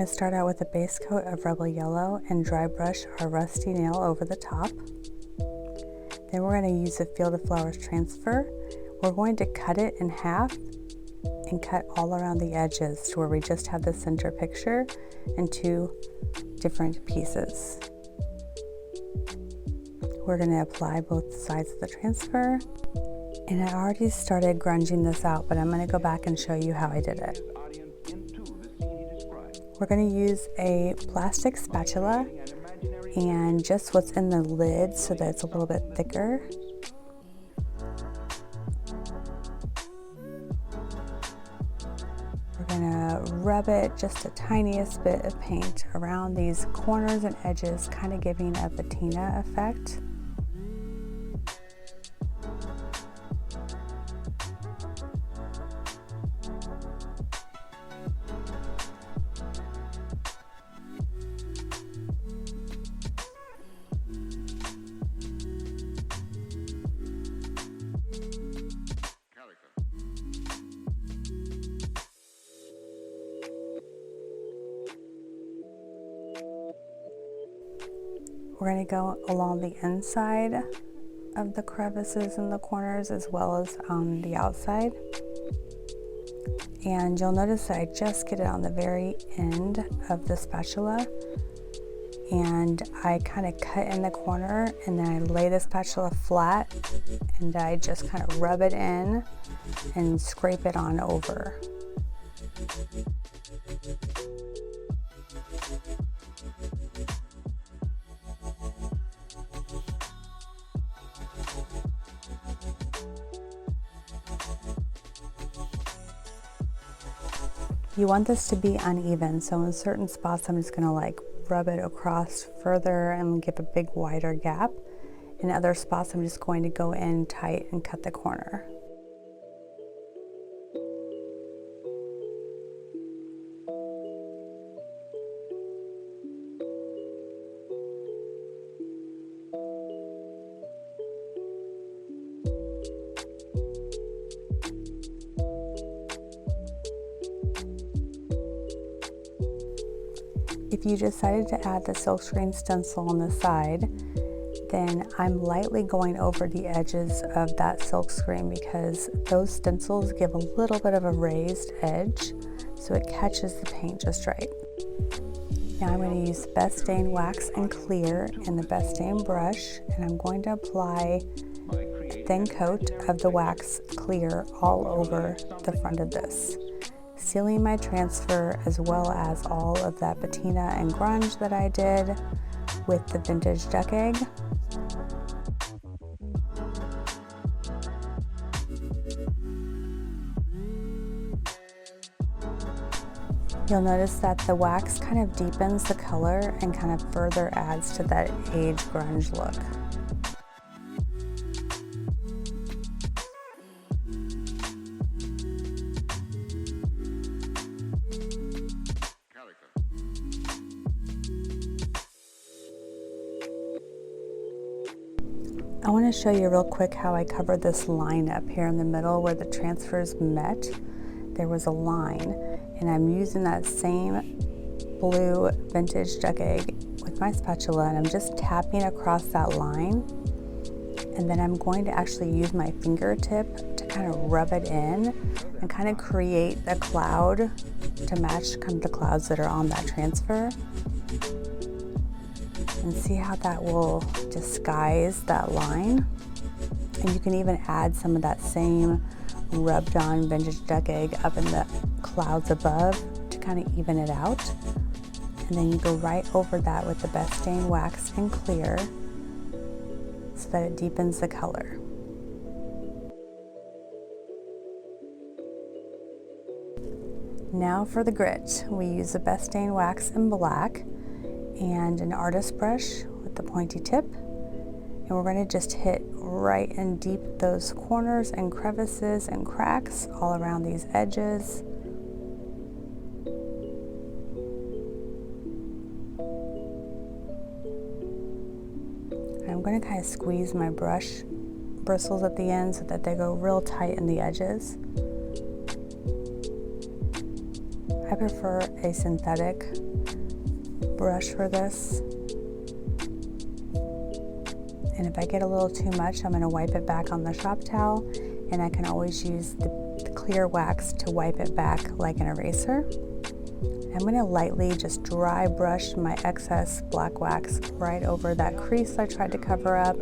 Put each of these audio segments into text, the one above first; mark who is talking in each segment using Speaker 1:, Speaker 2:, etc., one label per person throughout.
Speaker 1: start out with a base coat of Rebel Yellow and dry brush our rusty nail over the top. Then we're going to use the Field of Flowers transfer. We're going to cut it in half and cut all around the edges to where we just have the center picture in two different pieces. We're going to apply both sides of the transfer. And I already started grunging this out, but I'm going to go back and show you how I did it. We're going to use a plastic spatula and just what's in the lid so that it's a little bit thicker. We're going to rub it just the tiniest bit of paint around these corners and edges, kind of giving a patina effect. We're going to go along the inside of the crevices in the corners as well as on the outside. And you'll notice that I just get it on the very end of the spatula. And I kind of cut in the corner and then I lay the spatula flat and I just kind of rub it in and scrape it on over. You want this to be uneven, so in certain spots I'm just gonna like rub it across further and give a big wider gap. In other spots I'm just going to go in tight and cut the corner. If you decided to add the silkscreen stencil on the side, then I'm lightly going over the edges of that silkscreen because those stencils give a little bit of a raised edge, so it catches the paint just right. Now I'm going to use Best Stain Wax and Clear in the Best Stain brush, and I'm going to apply a thin coat of the wax clear all over the front of this, sealing my transfer as well as all of that patina and grunge that I did with the vintage duck egg. You'll notice that the wax kind of deepens the color and kind of further adds to that age grunge look. I want to show you real quick how I covered this line up here in the middle where the transfers met. There was a line, and I'm using that same blue vintage duck egg with my spatula, and I'm just tapping across that line. And then I'm going to actually use my fingertip to kind of rub it in and kind of create a cloud to match kind of the clouds that are on that transfer. And see how that will disguise that line. And you can even add some of that same rubbed on vintage duck egg up in the clouds above to kind of even it out. And then you go right over that with the Best Stain Wax and Clear so that it deepens the color. Now for the grit, we use the Best Stain Wax in black and an artist brush with the pointy tip, and we're going to just hit right and deep those corners and crevices and cracks all around these edges. And I'm going to kind of squeeze my brush bristles at the end so that they go real tight in the edges. I prefer a synthetic brush for this. And if I get a little too much, I'm going to wipe it back on the shop towel, and I can always use the clear wax to wipe it back like an eraser. I'm going to lightly just dry brush my excess black wax right over that crease I tried to cover up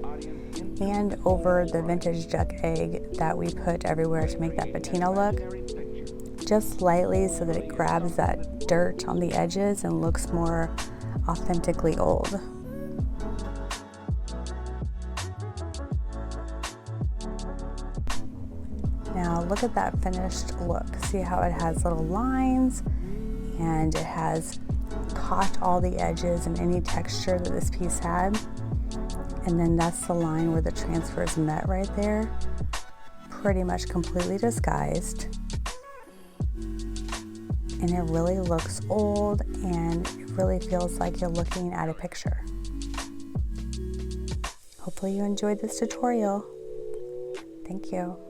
Speaker 1: and over the vintage duck egg that we put everywhere to make that patina look. Just lightly so that it grabs that dirt on the edges and looks more authentically old. Now look at that finished look. See how it has little lines and it has caught all the edges and any texture that this piece had. And then that's the line where the transfers met right there. Pretty much completely disguised. And it really looks old and it really feels like you're looking at a picture. Hopefully you enjoyed this tutorial. Thank you.